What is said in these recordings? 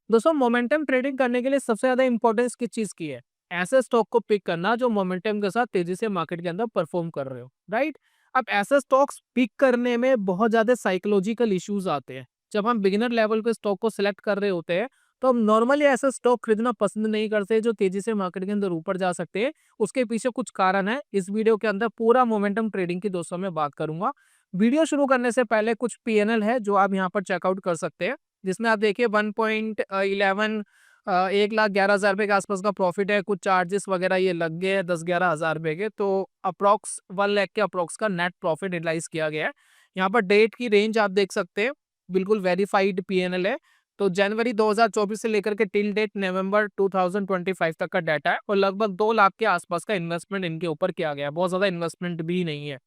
दोस्तों momentum trading करने के लिए सबसे ज्यादा इंपॉर्टेंस किस चीज की है? ऐसे स्टॉक को पिक करना जो मोमेंटम के साथ तेजी से मार्केट के अंदर परफॉर्म कर रहे हो, राइट? अब ऐसे स्टॉक्स पिक करने में बहुत ज्यादा साइकोलॉजिकल इश्यूज आते हैं। जब हम बिगिनर लेवल पे स्टॉक को सिलेक्ट कर रहे होते हैं तो हम नॉर्मली ऐसे स्टॉक खरीदना पसंद नहीं करते जो तेजी से मार्केट के अंदर ऊपर जा सकते हैं। उसके पीछे कुछ कारण है। इस वीडियो के अंदर पूरा मोमेंटम ट्रेडिंग की दोस्तों मैं बात करूंगा। वीडियो शुरू करने से पहले कुछ पीएनएल है जो आप यहाँ पर चेकआउट कर सकते हैं, जिसमें आप देखिए 1.11 1,11,000 रुपए के आसपास का प्रॉफिट है। कुछ चार्जेस वगैरह ये लग गए हैं 10-11 हज़ार रुपए के, तो अप्रॉक्स 1 लाख के अप्रॉक्स का नेट प्रॉफिट रियलाइज किया गया है। यहाँ पर डेट की रेंज आप देख सकते हैं, बिल्कुल वेरीफाइड पीएनएल है। तो जनवरी 2024 से लेकर के टिल डेट नवंबर 2025 तक का डाटा है और लगभग 2 लाख के आसपास का इन्वेस्टमेंट इनके ऊपर किया गया है। बहुत ज्यादा इन्वेस्टमेंट भी नहीं है।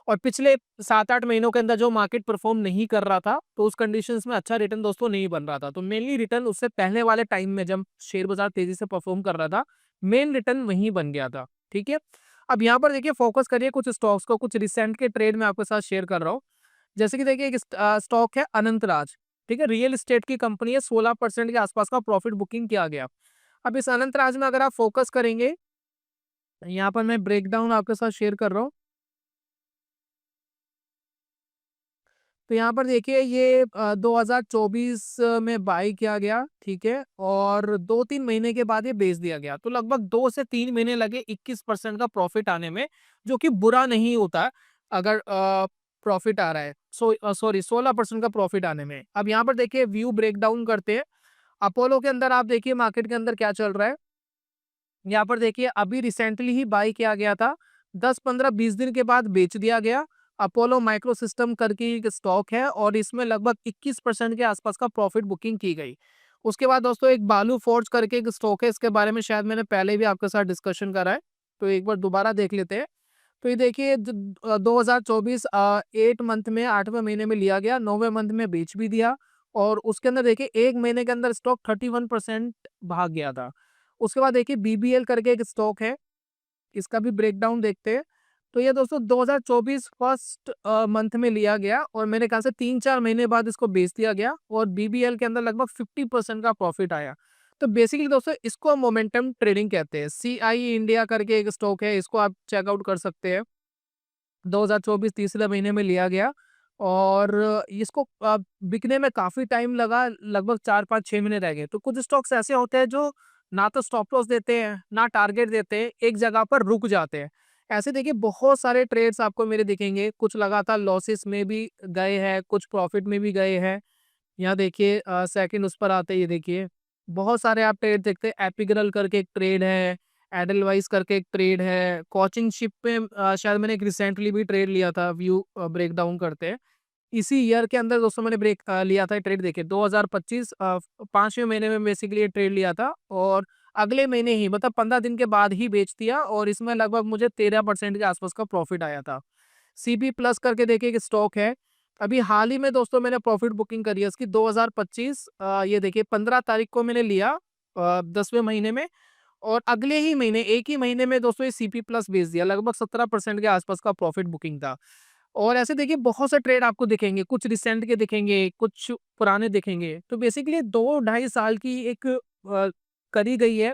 और पिछले 7-8 महीनों के अंदर जो मार्केट परफॉर्म नहीं कर रहा था, तो उस कंडीशंस में अच्छा रिटर्न दोस्तों नहीं बन रहा था। तो मेनली रिटर्न उससे पहले वाले टाइम में जब शेयर बाजार तेजी से परफॉर्म कर रहा था, मेन रिटर्न वहीं बन गया था। ठीक है। अब यहाँ पर देखिए फोकस करिए कुछ स्टॉक्स को, कुछ रिसेंट के ट्रेड में आपके साथ शेयर कर रहा हूँ। जैसे कि देखिए एक स्टॉक है अनंतराज। ठीक है, रियल एस्टेट की कंपनी है। 16% के आसपास का प्रॉफिट बुकिंग किया गया। अब इस अनंतराज में अगर आप फोकस करेंगे, यहाँ पर मैं ब्रेकडाउन आपके साथ शेयर कर रहा हूँ। तो यहाँ पर देखिए ये 2024 में बाई किया गया, ठीक है, और 2-3 महीने के बाद ये बेच दिया गया। तो लगभग 2 से 3 महीने लगे 21% का प्रॉफिट आने में, जो कि बुरा नहीं होता अगर प्रॉफिट आ रहा है। सॉरी 16% का प्रॉफिट आने में। अब यहाँ पर देखिए व्यू ब्रेकडाउन करते हैं। अपोलो के अंदर आप देखिए मार्केट के अंदर क्या चल रहा है। यहाँ पर देखिए अभी रिसेंटली ही बाई किया गया था, 10-15-20 दिन के बाद बेच दिया गया। अपोलो माइक्रो सिस्टम करके एक स्टॉक है और इसमें लगभग 21% के आसपास का प्रॉफिट बुकिंग की गई। उसके बाद दोस्तों एक बालू फोर्ज करके एक स्टॉक है, इसके बारे में शायद मैंने पहले भी आपके साथ डिस्कशन करा है, तो एक बार दोबारा देख लेते हैं। तो ये देखिए 2024 8 मंथ में 8वें महीने में लिया गया, 9वें मंथ में बेच भी दिया और उसके अंदर देखिए 1 महीने के अंदर स्टॉक 31% भाग गया था। उसके बाद देखिए बीबीएल करके एक स्टॉक है, इसका भी ब्रेकडाउन देखते हैं। तो ये दोस्तों 2024 फर्स्ट मंथ में लिया गया और मेरे ख्याल से 3-4 महीने बाद इसको बेच दिया गया और बीबीएल के अंदर लगभग 50% का प्रॉफिट आया। तो बेसिकली दोस्तों इसको मोमेंटम ट्रेडिंग कहते हैं। सीआई इंडिया करके एक स्टॉक है, इसको आप चेकआउट कर सकते हैं। 2024 तीसरे महीने में लिया गया और इसको बिकने में काफ़ी टाइम लगा, लगभग 4-5-6 महीने रह गए। तो कुछ स्टॉक्स ऐसे होते हैं जो ना तो स्टॉप लॉस देते हैं, ना टारगेट देते हैं, एक जगह पर रुक जाते हैं। ऐसे देखिए बहुत सारे ट्रेड्स आपको मेरे दिखेंगे, कुछ लगातार लॉसेस में भी गए हैं, कुछ प्रॉफिट में भी गए हैं। यहाँ देखिए सेकंड उस पर आते ही देखिए बहुत सारे आप ट्रेड देखते हैं। एपिग्रल करके एक ट्रेड है, एडलवाइस करके एक ट्रेड है, कोचिंग शिप पे शायद मैंने एक रिसेंटली भी ट्रेड लिया था। व्यू ब्रेक डाउन करते हैं। इसी ईयर के अंदर दोस्तों मैंने लिया था ट्रेड, देखिए 2025 5वें महीने में बेसिकली ये ट्रेड लिया था और अगले महीने ही मतलब 15 दिन के बाद ही बेच दिया और इसमें लगभग मुझे 13% के आसपास का प्रॉफिट आया था। सीपी प्लस करके देखिए एक स्टॉक है। अभी हाल ही में दोस्तों मैंने प्रॉफिट बुकिंग करी है इसकी 2025 ये देखिए 15 तारीख को मैंने लिया 10वें महीने में और अगले ही महीने एक ही महीने में दोस्तों ये सीपी प्लस बेच दिया। लगभग 17% के आसपास का प्रॉफिट बुकिंग था। और ऐसे देखिए बहुत से ट्रेड आपको दिखेंगे, कुछ रिसेंट के दिखेंगे, कुछ पुराने दिखेंगे। तो बेसिकली 2-2.5 साल की एक करी गई है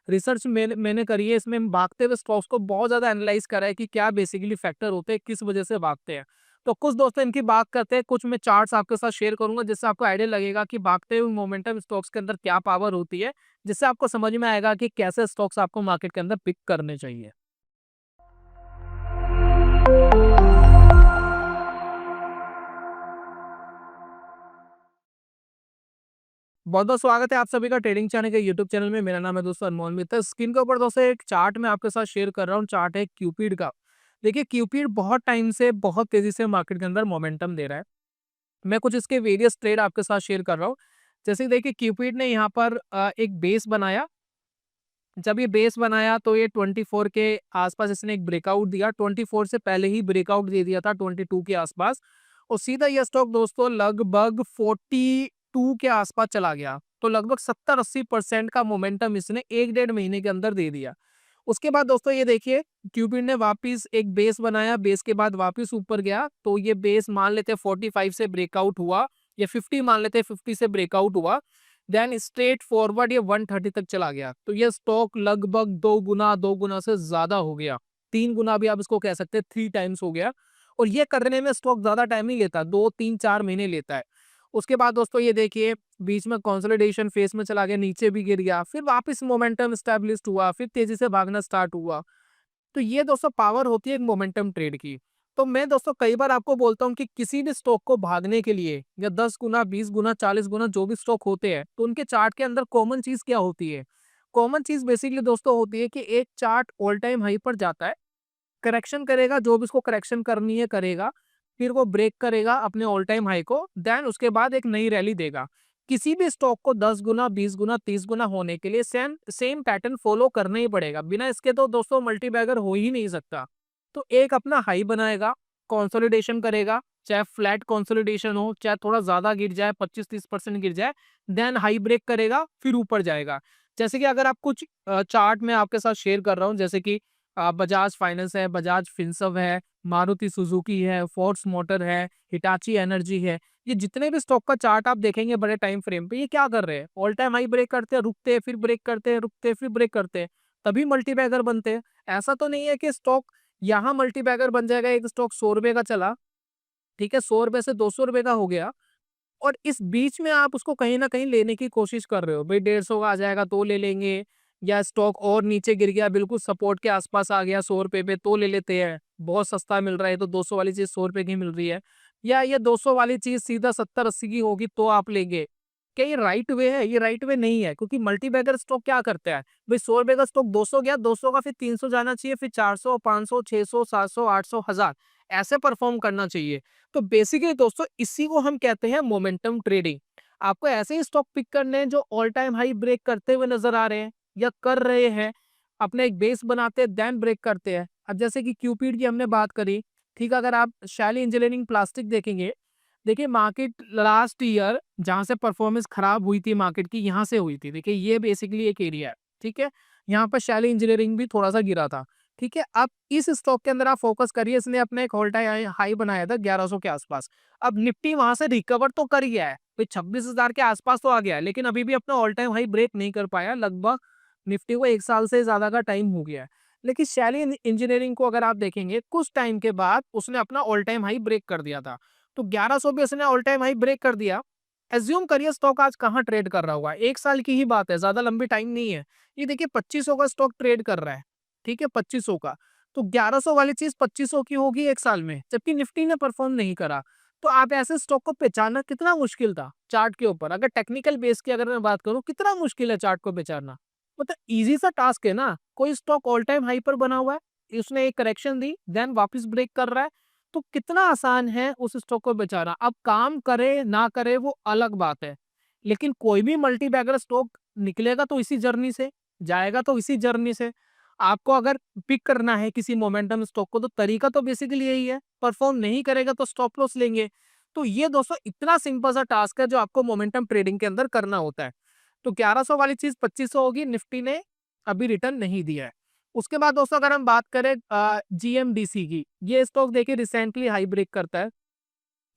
रिसर्च मैंने करी है। इसमें भागते हुए स्टॉक्स को बहुत ज़्यादा एनालाइज करा है कि क्या बेसिकली फैक्टर होते हैं, किस वजह से भागते हैं। तो कुछ दोस्तों इनकी बात करते हैं, कुछ मैं चार्ट्स आपके साथ शेयर करूंगा जिससे आपको आइडिया लगेगा कि भागते हुए मोमेंटम स्टॉक्स के अंदर क्या पावर होती है, जिससे आपको समझ में आएगा कि कैसे स्टॉक्स आपको मार्केट के अंदर पिक करने चाहिए। बहुत बहुत स्वागत है आप सभी का ट्रेडिंग चैनल के यूट्यूब चैनल में। मेरा नाम है दोस्तों अनमोल मित्तल। स्क्रीन के ऊपर दोस्तों एक चार्ट मैं आपके साथ शेयर कर रहा हूँ। चार्ट है क्यूपिड का। देखिए क्यूपिड बहुत टाइम से बहुत तेजी से मार्केट के अंदर मोमेंटम दे रहा है। मैं कुछ इसके वेरियस ट्रेड आपके साथ शेयर कर रहा हूँ। जैसे कि देखिए क्यूपिड ने यहाँ पर एक बेस बनाया। जब ये बेस बनाया तो ये 24 के आसपास इसने एक ब्रेकआउट दिया। 24 से पहले ही ब्रेकआउट दे दिया था 22 के आसपास और सीधा ये स्टॉक दोस्तों लगभग 42 के आसपास चला गया। तो लगभग 70-80% का मोमेंटम इसने 1-1.5 महीने के अंदर दे दिया। उसके बाद दोस्तों ये देखिए क्यूपिड ने वापस एक बेस बनाया, बेस के बाद वापस ऊपर गया। तो ये बेस मान लेते 45 से ब्रेकआउट हुआ या 50 मान लेते 50 से ब्रेकआउट हुआ। देन स्ट्रेट फॉरवर्ड ये 130 तक चला गया, तो ये स्टॉक लगभग दो गुना से ज्यादा हो गया, 3 गुना भी आप इसको कह सकते हैं, 3 टाइम्स हो गया। और ये करने में स्टॉक ज्यादा टाइम नहीं लेता, 2 3 4 महीने लेता है। उसके बाद दोस्तों ये देखिए बीच में कंसोलिडेशन फेस में चला गया, नीचे भी गिर गया, फिर वापस मोमेंटम स्टैब्लिश हुआ, फिर तेजी से भागना स्टार्ट हुआ। तो ये दोस्तों पावर होती है एक मोमेंटम ट्रेड की। तो मैं दोस्तों कई बार आपको बोलता हूँ कि किसी भी स्टॉक को भागने के लिए या 10 गुना 20 गुना 40 गुना जो भी स्टॉक होते हैं, तो उनके चार्ट के अंदर कॉमन चीज क्या होती है? कॉमन चीज बेसिकली दोस्तों होती है कि एक चार्ट ऑल टाइम हाई पर जाता है, करेक्शन करेगा, जो भी उसको करेक्शन करनी है करेगा, फिर वो ब्रेक करेगा अपने ऑल टाइम हाई को, देन उसके बाद एक नई रैली देगा। किसी भी स्टॉक को 10 गुना 20 गुना 30 गुना होने के लिए सेम सेम पैटर्न फॉलो करना ही पड़ेगा, बिना इसके तो दोस्तों मल्टीबैगर हो ही नहीं सकता। तो एक अपना हाई बनाएगा, कंसोलिडेशन करेगा, चाहे फ्लैट कंसोलिडेशन हो, चाहे थोड़ा ज्यादा गिर जाए, 25-30% गिर जाए, देन हाई ब्रेक करेगा, फिर ऊपर जाएगा। जैसे कि अगर आप कुछ चार्ट में आपके साथ शेयर कर रहा हूँ, जैसे कि बजाज फाइनेंस है, बजाज फिनसर्व है, मारुति सुजुकी है, फोर्स मोटर है, हिटाची एनर्जी है, ये जितने भी स्टॉक का चार्ट आप देखेंगे बड़े टाइम फ्रेम पे, ये क्या कर रहे हैं? ऑल टाइम हाई ब्रेक करते हैं, रुकते हैं, फिर ब्रेक करते हैं, रुकते हैं, फिर ब्रेक करते हैं, तभी मल्टीबैगर बनते हैं। ऐसा तो नहीं है कि स्टॉक यहाँ मल्टीबैगर बन जाएगा, एक स्टॉक 100 रुपए का चला, ठीक है, 100 रुपए से 200 रुपए का हो गया, और इस बीच में आप उसको कहीं ना कहीं लेने की कोशिश कर रहे हो, भाई 150 का आ जाएगा तो ले लेंगे, या स्टॉक और नीचे गिर गया, बिल्कुल सपोर्ट के आसपास आ गया 100 रुपए पे, तो ले लेते हैं, बहुत सस्ता मिल रहा है, तो 200 वाली चीज 100 रुपए की मिल रही है, या ये 200 वाली चीज सीधा 70-80 की होगी तो आप लेंगे। क्या ये राइट वे है? ये राइट वे नहीं है, क्योंकि मल्टीबैगर स्टॉक क्या करता है, भाई 100 रुपए का स्टॉक 200 गया, 200 का फिर 300 जाना चाहिए, फिर 400 500 600 700 800 1000 ऐसे परफॉर्म करना चाहिए। तो बेसिकली दोस्तों इसी को हम कहते हैं मोमेंटम ट्रेडिंग। आपको ऐसे ही स्टॉक पिक करने हैं जो ऑल टाइम हाई ब्रेक करते हुए नजर आ रहे हैं या कर रहे हैं, अपने एक बेस बनाते हैं, देन ब्रेक करते हैं। अब जैसे कि क्यूपिड की हमने बात करी, ठीक है, अगर आप शैली इंजीनियरिंग प्लास्टिक देखेंगे, देखिए मार्केट लास्ट ईयर जहां से परफॉर्मेंस खराब हुई थी मार्केट की, यहाँ से हुई थी। देखिए ये बेसिकली एक एरिया है, ठीक है, यहाँ पर शैली इंजीनियरिंग भी थोड़ा सा गिरा था, ठीक है। अब इस स्टॉक के अंदर आप फोकस करिए, इसने अपने एक ऑल टाइम हाई बनाया था 1100 के आसपास। अब निफ्टी वहां से रिकवर तो कर गया है, भाई 26,000 के आसपास तो आ गया है, लेकिन अभी भी अपना ऑल टाइम हाई ब्रेक नहीं कर पाया। लगभग निफ्टी को 1 साल से ज्यादा का टाइम हो गया है। लेकिन शैली इंजीनियरिंग को अगर आप देखेंगे, कुछ टाइम के बाद उसने अपना ऑल टाइम हाई ब्रेक कर दिया था, तो 1100 भी उसने ऑल टाइम हाई ब्रेक कर दिया। एज्यूम करिए स्टॉक आज कहाँ ट्रेड कर रहा होगा, 1 साल की ही बात है, ज्यादा लंबी टाइम नहीं है। ये देखिए 2500 का स्टॉक ट्रेड कर रहा है, ठीक है, 2500 का, तो 1100 वाली चीज 2500 की होगी 1 साल में, जबकि निफ्टी ने परफॉर्म नहीं करा। तो आप ऐसे स्टॉक को पहचानना कितना मुश्किल था चार्ट के ऊपर, अगर टेक्निकल बेस की अगर मैं बात करूं, कितना मुश्किल है चार्ट को पहचानना। मतलब इजी सा टास्क है ना, कोई स्टॉक ऑल टाइम हाई पर बना हुआ है, उसने एक करेक्शन दी, देन वापस ब्रेक कर रहा है, तो कितना आसान है उस स्टॉक को बेचाना। अब काम करे ना करे वो अलग बात है, लेकिन कोई भी मल्टी बैगर स्टॉक निकलेगा तो इसी जर्नी से, जाएगा तो इसी जर्नी से। आपको अगर पिक करना है किसी मोमेंटम स्टॉक को, तो तरीका तो बेसिकली यही है, परफॉर्म नहीं करेगा तो स्टॉप लॉस लेंगे। तो ये दोस्तों इतना सिंपल सा टास्क है जो आपको मोमेंटम ट्रेडिंग के अंदर करना होता है। तो 1100 वाली चीज 2500 होगी, निफ्टी ने अभी रिटर्न नहीं दिया है। उसके बाद दोस्तों अगर हम बात करें जीएमडीसी की, ये स्टॉक देखिए रिसेंटली हाई ब्रेक करता है,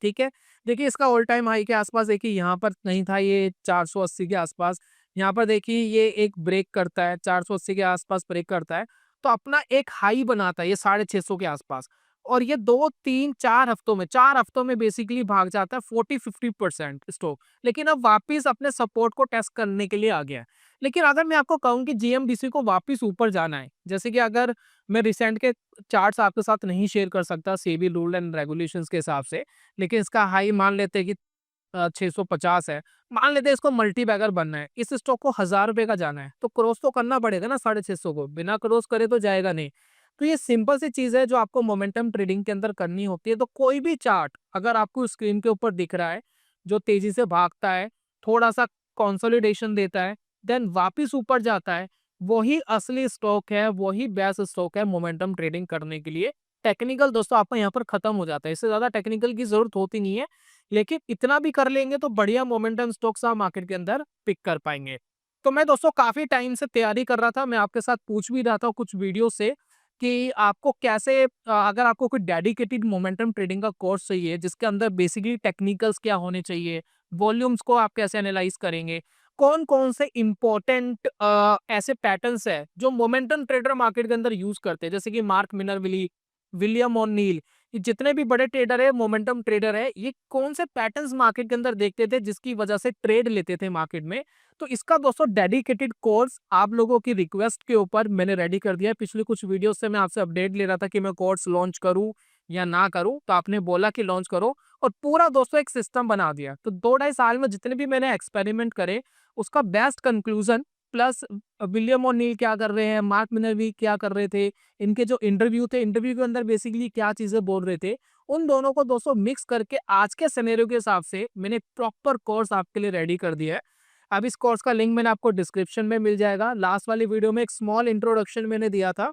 ठीक है। देखिए इसका ऑल टाइम हाई के आसपास देखिए यहाँ पर नहीं था, ये 480 के आसपास, यहाँ पर देखिए ये एक ब्रेक करता है, 480 के आसपास ब्रेक करता है, तो अपना एक हाई बनाता है ये 650 के आसपास, और ये 2 3 4 हफ्तों में, 4 हफ्तों में बेसिकली भाग जाता है 40-50% स्टॉक, लेकिन अब वापिस अपने सपोर्ट को टेस्ट करने के लिए आ गया है। लेकिन अगर मैं आपको कहूँ कि जीएमडीसी को वापिस ऊपर जाना है, जैसे कि अगर मैं रिसेंट के चार्ट्स आपके साथ नहीं शेयर कर सकता सेबी रूल एंड रेगुलेशंस के हिसाब से, लेकिन इसका हाई मान लेते हैं कि 650 है, मान लेते हैं इसको मल्टी बैगर बनना है, इस स्टॉक को 1000 रुपए का जाना है, तो क्रॉस तो करना पड़ेगा ना 650 को, बिना क्रॉस करे तो जाएगा नहीं। तो ये सिंपल सी चीज है जो आपको मोमेंटम ट्रेडिंग के अंदर करनी होती है। तो कोई भी चार्ट अगर आपको स्क्रीन के ऊपर दिख रहा है जो तेजी से भागता है, थोड़ा सा कंसोलिडेशन देता है, देन वापिस ऊपर जाता है, वही असली स्टॉक है, वही बेस्ट स्टॉक है मोमेंटम ट्रेडिंग करने के लिए। टेक्निकल दोस्तों आपका यहाँ पर खत्म हो जाता है, इससे ज्यादा टेक्निकल की जरूरत होती नहीं है, लेकिन इतना भी कर लेंगे तो बढ़िया मोमेंटम स्टॉक्स आप मार्केट के अंदर पिक कर पाएंगे। तो मैं दोस्तों काफी टाइम से तैयारी कर रहा था, मैं आपके साथ पूछ भी रहा था कुछ वीडियो से कि आपको कैसे अगर आपको कोई डेडिकेटेड मोमेंटम ट्रेडिंग का कोर्स चाहिए जिसके अंदर बेसिकली टेक्निकल्स क्या होने चाहिए, वॉल्यूम्स को आप कैसे एनालाइज करेंगे, कौन कौन से इंपॉर्टेंट ऐसे पैटर्न्स है जो मोमेंटम ट्रेडर मार्केट के अंदर यूज करते हैं, जैसे कि मार्क मिनरविली, विलियम ओ'नील, ये जितने भी बड़े ट्रेडर है, मोमेंटम ट्रेडर है, ये कौन से पैटर्न्स मार्केट के अंदर देखते थे जिसकी वजह से ट्रेड लेते थे मार्केट में। तो इसका दोस्तों डेडिकेटेड कोर्स आप लोगों की रिक्वेस्ट के ऊपर मैंने रेडी कर दिया है। पिछले कुछ वीडियो से मैं आपसे अपडेट ले रहा था कि मैं कोर्स लॉन्च करूं या ना करूं, तो आपने बोला कि लॉन्च करो, और पूरा दोस्तों एक सिस्टम बना दिया। तो 2-2.5 साल में जितने भी मैंने एक्सपेरिमेंट करे, उसका बेस्ट कंक्लूजन प्लस विलियम ओ'नील क्या कर रहे हैं, मार्क मिनरवी क्या कर रहे थे, इनके जो इंटरव्यू थे, इंटरव्यू के अंदर बेसिकली क्या चीजें बोल रहे थे, उन दोनों को दोस्तों मिक्स करके आज के सिनेरियो के हिसाब से मैंने प्रॉपर कोर्स आपके लिए रेडी कर दिया है। अब इस कोर्स का लिंक मैंने आपको डिस्क्रिप्शन में मिल जाएगा। लास्ट वाली वीडियो में एक स्मॉल इंट्रोडक्शन मैंने दिया था।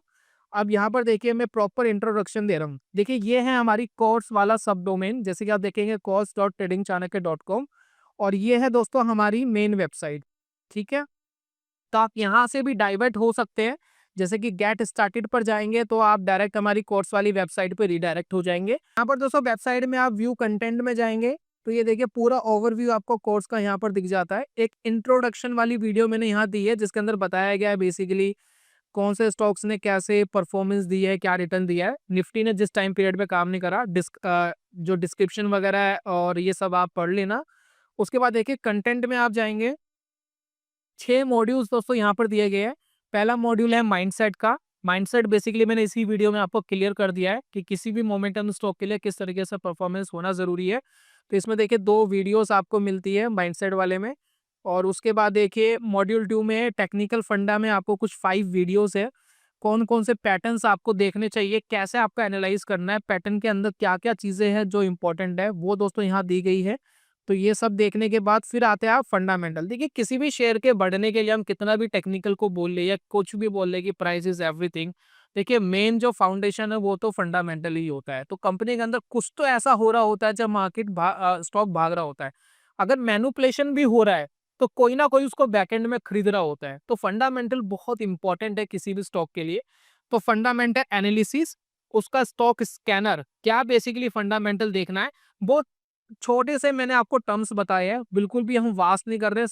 अब यहाँ पर देखिए मैं प्रॉपर इंट्रोडक्शन दे रहा हूँ। देखिए ये है हमारी कोर्स वाला सब डोमेन, जैसे कि आप देखेंगे course.tradingchanakya.com, और ये है दोस्तों हमारी मेन वेबसाइट। ठीक है, तो आप यहाँ से भी डाइवर्ट हो सकते हैं, जैसे कि गेट स्टार्टेड पर जाएंगे तो आप डायरेक्ट हमारी कोर्स वाली वेबसाइट पे रिडायरेक्ट हो जाएंगे। यहाँ पर दोस्तों वेबसाइट में आप व्यू कंटेंट में जाएंगे तो ये देखिए पूरा ओवरव्यू आपको कोर्स का यहाँ पर दिख जाता है। एक इंट्रोडक्शन वाली वीडियो मैंने यहाँ दी है जिसके अंदर बताया गया है बेसिकली कौन से स्टॉक्स ने कैसे परफॉर्मेंस दी है, क्या रिटर्न दिया है, निफ्टी ने जिस टाइम पीरियड पे काम नहीं करा, जो डिस्क्रिप्शन वगैरह है और ये सब आप पढ़ लेना। उसके बाद देखिए कंटेंट में आप जाएंगे, 6 मॉड्यूल्स दोस्तों यहाँ पर दिए गए हैं। पहला मॉड्यूल है माइंडसेट का। माइंडसेट बेसिकली मैंने इसी वीडियो में आपको क्लियर कर दिया है कि किसी भी मोमेंटम स्टॉक के लिए किस तरीके से परफॉर्मेंस होना जरूरी है। तो इसमें देखिए 2 वीडियोस आपको मिलती है माइंडसेट वाले में, और उसके बाद देखिए मॉड्यूल 2 में टेक्निकल फंडा में आपको कुछ 5 वीडियोस है। कौन कौन से पैटर्न्स आपको देखने चाहिए, कैसे आपको एनालाइज करना है, पैटर्न के अंदर क्या क्या चीजें हैं जो इंपॉर्टेंट है, वो दोस्तों यहाँ दी गई है। तो ये सब देखने के बाद फिर आते हैं आप फंडामेंटल। देखिए किसी भी शेयर के बढ़ने के लिए हम कितना भी टेक्निकल को बोल ले या कुछ भी बोल ले कि प्राइस इज एवरीथिंग, देखिए मेन जो फाउंडेशन है वो तो फंडामेंटल ही होता है। तो कंपनी के अंदर कुछ तो ऐसा हो रहा होता है जब मार्केट स्टॉक भाग रहा होता है। अगर मैनुपुलेशन भी हो रहा है तो कोई ना कोई उसको बैकएंड में खरीद रहा होता है। तो फंडामेंटल बहुत इंपॉर्टेंट है किसी भी स्टॉक के लिए। तो फंडामेंटल एनालिसिस, उसका स्टॉक स्कैनर, क्या बेसिकली फंडामेंटल देखना है, वो छोटे से मैंने आपको टर्म्स बताए हैं, बिल्कुल भी हम वास्ट नहीं कर रहे।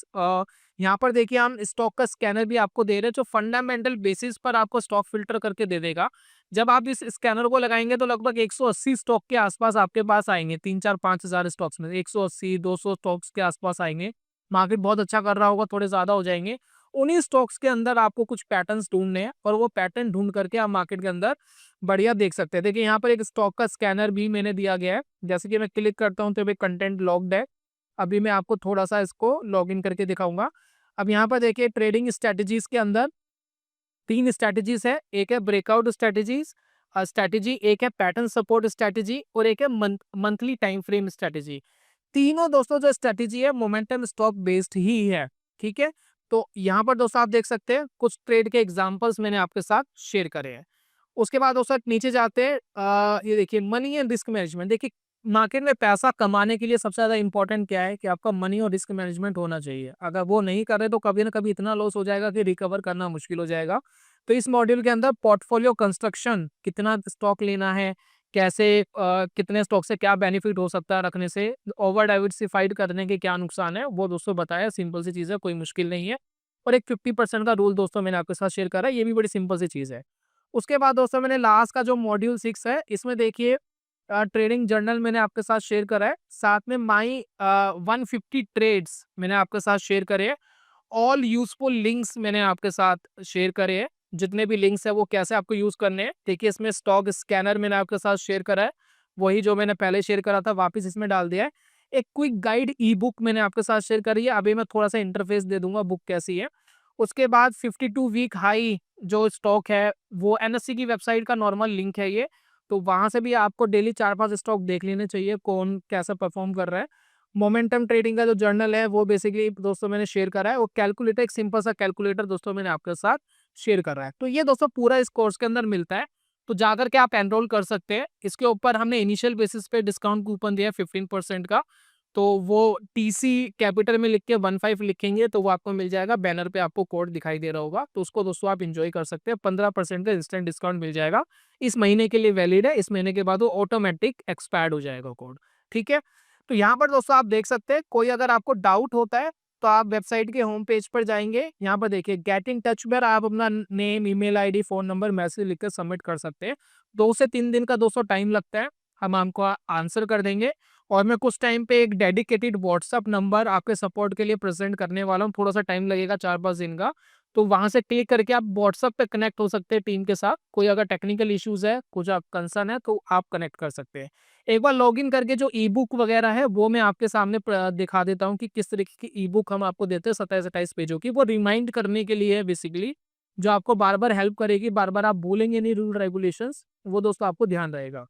यहाँ पर देखिए हम स्टॉक का स्कैनर भी आपको दे रहे हैं जो फंडामेंटल बेसिस पर आपको स्टॉक फिल्टर करके दे देगा। जब आप इस स्कैनर को लगाएंगे तो लगभग 180 स्टॉक के आसपास आपके पास आएंगे, 3-4-5 हज़ार स्टॉक्स में 180-200 स्टॉक्स के आसपास आएंगे। मार्केट बहुत अच्छा कर रहा होगा, थोड़े ज्यादा हो जाएंगे। उन्हीं स्टॉक्स के अंदर आपको कुछ पैटर्न्स ढूंढने हैं और वो पैटर्न ढूंढ करके आप मार्केट के अंदर बढ़िया देख सकते हैं। देखिए यहाँ पर एक स्टॉक का स्कैनर भी मैंने दिया गया है। जैसे कि मैं क्लिक करता हूँ तो ये कंटेंट लॉक्ड है। अभी मैं आपको थोड़ा सा इसको लॉग इन करके दिखाऊंगा। अब यहाँ पर देखिए ट्रेडिंग स्ट्रेटेजीज के अंदर 3 स्ट्रेटेजीज है। एक है ब्रेकआउट स्ट्रेटेजीज स्ट्रेटेजी, एक है पैटर्न सपोर्ट स्ट्रेटेजी और एक है मंथली टाइम फ्रेम स्ट्रेटेजी। तीनों दोस्तों जो स्ट्रेटेजी है मोमेंटम स्टॉक बेस्ड ही है। ठीक है, तो यहाँ पर दोस्तों आप देख सकते हैं कुछ ट्रेड के एग्जांपल्स मैंने आपके साथ शेयर करे हैं। उसके बाद दोस्तों नीचे जाते हैं, ये देखिए मनी एंड रिस्क मैनेजमेंट। देखिए मार्केट में पैसा कमाने के लिए सबसे ज्यादा इंपॉर्टेंट क्या है कि आपका मनी और रिस्क मैनेजमेंट होना चाहिए। अगर वो नहीं कर रहे तो कभी ना कभी इतना लॉस हो जाएगा कि रिकवर करना मुश्किल हो जाएगा। तो इस मॉड्यूल के अंदर पोर्टफोलियो कंस्ट्रक्शन, कितना स्टॉक लेना है, कैसे कितने स्टॉक से क्या बेनिफिट हो सकता है रखने से, ओवर डाइवर्सिफाइड करने के क्या नुकसान है, वो दोस्तों बताया। सिंपल सी चीज़ है, कोई मुश्किल नहीं है। और एक 50% का रूल दोस्तों मैंने आपके साथ शेयर करा है, ये भी बड़ी सिंपल सी चीज़ है। उसके बाद दोस्तों मैंने लास्ट का जो मॉड्यूल 6 है, इसमें देखिए ट्रेडिंग जर्नल मैंने आपके साथ शेयर करा है, साथ में माई 150 ट्रेड्स मैंने आपके साथ शेयर करे हैं। ऑल यूजफुल लिंक्स मैंने आपके साथ शेयर करे हैं। जितने भी लिंक्स है वो कैसे आपको यूज करने हैं। देखिए इसमें स्टॉक स्कैनर मैंने आपके साथ शेयर करा है, वही जो मैंने पहले शेयर करा था वापस इसमें डाल दिया है। एक क्विक गाइड ई बुक मैंने आपके साथ शेयर करी है, अभी मैं थोड़ा सा इंटरफेस दे दूंगा बुक कैसी है। उसके बाद 52 वीक हाई जो स्टॉक है वो एनएससी की वेबसाइट का नॉर्मल लिंक है ये, तो वहां से भी आपको डेली 4-5 स्टॉक देख लेने चाहिए कौन कैसा परफॉर्म कर रहा है। मोमेंटम ट्रेडिंग का जो जर्नल है वो बेसिकली दोस्तों मैंने शेयर करा है। वो कैलकुलेटर, एक सिंपल सा कैलकुलेटर दोस्तों मैंने आपके साथ शेयर कर रहा है। तो ये दोस्तों पूरा इस कोर्स के अंदर मिलता है, तो जाकर के आप एनरोल कर सकते हैं। इसके ऊपर हमने इनिशियल बेसिस पे डिस्काउंट कूपन दिया है 15% का, तो वो टीसी कैपिटल में लिख के 15 लिखेंगे तो वो आपको मिल जाएगा। बैनर पे आपको कोड दिखाई दे रहा होगा, तो उसको दोस्तों आप इंजॉय कर सकते हैं। 15% का इंस्टेंट डिस्काउंट मिल जाएगा, इस महीने के लिए वैलिड है। इस महीने के बाद वो ऑटोमेटिक एक्सपायर्ड हो जाएगा कोड। ठीक है, तो यहाँ पर दोस्तों आप देख सकते हैं, कोई अगर आपको डाउट होता है तो आप वेबसाइट के होम पेज पर जाएंगे, यहाँ पर देखिए गेट इन टच पर आप अपना name, email ID, phone number, message लिखकर सबमिट कर सकते हैं। 2 से 3 दिन का दोस्तों टाइम लगता है, हम आपको आंसर कर देंगे। और मैं कुछ टाइम पे एक डेडिकेटेड व्हाट्सअप नंबर आपके सपोर्ट के लिए प्रेजेंट करने वाला हूँ, थोड़ा सा टाइम लगेगा, 4-5 दिन का। तो वहां से क्लिक करके आप व्हाट्सअप पे कनेक्ट हो सकते हैं टीम के साथ। कोई अगर टेक्निकल इश्यूज है, कुछ कंसर्न है, तो आप कनेक्ट कर सकते हैं। एक बार लॉगिन करके जो ई बुक वगैरह है वो मैं आपके सामने दिखा देता हूँ कि किस तरीके की ई बुक हम आपको देते हैं, 27-28 पेजों की। वो रिमाइंड करने के लिए है बेसिकली, जो आपको बार बार हेल्प करेगी, बार बार आप भूलेंगे नहीं रूल रेगुलेशंस, वो दोस्तों आपको ध्यान रहेगा।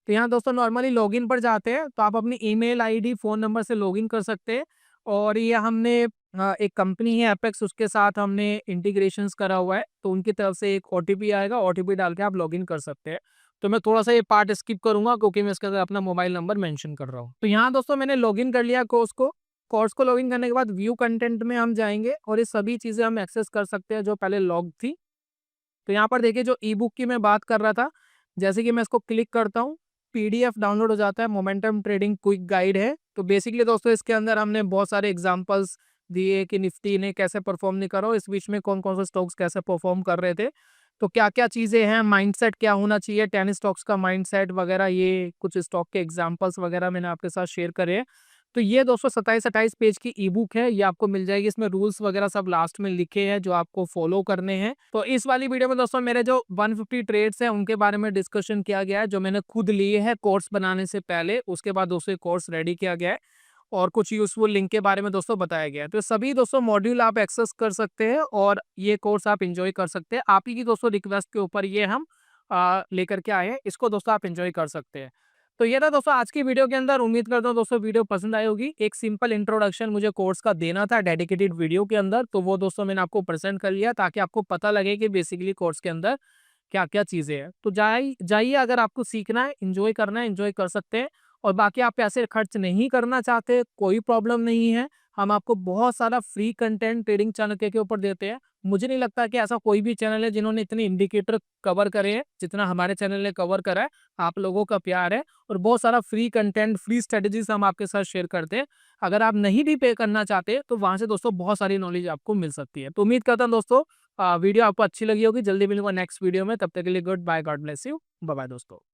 तो यहाँ दोस्तों नॉर्मली लॉगिन पर जाते हैं तो आप अपनी ईमेल आईडी, फ़ोन नंबर से लॉगिन कर सकते हैं। और ये हमने एक कंपनी है एपेक्स, उसके साथ हमने इंटीग्रेशंस करा हुआ है, तो उनकी तरफ से एक ओटीपी आएगा, ओटीपी डाल के आप लॉगिन कर सकते हैं। तो मैं थोड़ा-सा ये पार्ट स्किप करूँगा क्योंकि मैं इसके अंदर अपना मोबाइल नंबर मेंशन कर रहा हूँ। तो यहाँ दोस्तों मैंने लॉगिन कर लिया कोर्स को। कोर्स को लॉगिन करने के बाद व्यू कंटेंट में हम जाएँगे और ये सभी चीज़ें हम एक्सेस कर सकते हैं जो पहले लॉग थी। तो यहाँ पर देखिए जो ई-बुक की मैं बात कर रहा था, जैसे कि मैं इसको क्लिक करता हूँ, पीडीएफ डाउनलोड हो जाता है, मोमेंटम ट्रेडिंग क्विक गाइड है। तो बेसिकली दोस्तों इसके अंदर हमने बहुत सारे एग्जांपल्स दिए कि निफ्टी ने कैसे परफॉर्म नहीं करा और इस बीच में कौन-कौन से स्टॉक्स कैसे परफॉर्म कर रहे थे। तो क्या-क्या चीज़ें हैं, माइंडसेट क्या होना चाहिए, 10 स्टॉक्स का माइंडसेट वगैरह, ये कुछ स्टॉक के एग्जांपल्स वगैरह मैंने आपके साथ शेयर करे हैं। तो ये दोस्तों 27-28 पेज की ई-बुक है, ये आपको मिल जाएगी। इसमें रूल्स वगैरह सब लास्ट में लिखे हैं जो आपको फॉलो करने हैं। तो इस वाली वीडियो में दोस्तों मेरे जो 150 ट्रेड्स हैं उनके बारे में डिस्कशन किया गया है, जो मैंने खुद लिए हैं कोर्स बनाने से पहले। उसके बाद दोस्तों ये कोर्स रेडी किया गया है और कुछ यूज़फुल लिंक के बारे में दोस्तों बताया गया है। तो सभी दोस्तों मॉड्यूल आप एक्सेस कर सकते हैं और ये कोर्स आप एंजॉय कर सकते हैं। आप ही की दोस्तों रिक्वेस्ट के ऊपर ये हम लेकर के आए हैं। इसको दोस्तों आप एंजॉय कर सकते हैं। तो ये था दोस्तों आज की वीडियो के अंदर। उम्मीद करता हूँ दोस्तों वीडियो पसंद आई होगी। एक सिंपल इंट्रोडक्शन मुझे कोर्स का देना था डेडिकेटेड वीडियो के अंदर, तो वो दोस्तों मैंने आपको प्रेजेंट कर लिया ताकि आपको पता लगे कि बेसिकली कोर्स के अंदर क्या-क्या चीज़ें हैं। तो जाइए, अगर आपको सीखना है, एन्जॉय करना है, एन्जॉय कर सकते हैं। और बाकी आप पैसे खर्च नहीं करना चाहते, कोई प्रॉब्लम नहीं है। हम आपको बहुत सारा फ्री कंटेंट ट्रेडिंग चैनल के ऊपर देते हैं। मुझे नहीं लगता कि ऐसा कोई भी चैनल है जिन्होंने इतने इंडिकेटर कवर करे हैं, जितना हमारे चैनल ने कवर करा है। आप लोगों का प्यार है और बहुत सारा फ्री कंटेंट, फ्री स्ट्रेटजीज़ हम आपके साथ शेयर करते हैं। अगर आप नहीं भी पे करना चाहते, तो वहाँ से दोस्तों बहुत सारी नॉलेज आपको मिल सकती है। तो उम्मीद करता हूँ दोस्तों वीडियो आपको अच्छी लगी होगी। जल्दी मिलूंगा नेक्स्ट वीडियो में, तब तक के लिए good bye, God bless you, bye bye दोस्तों।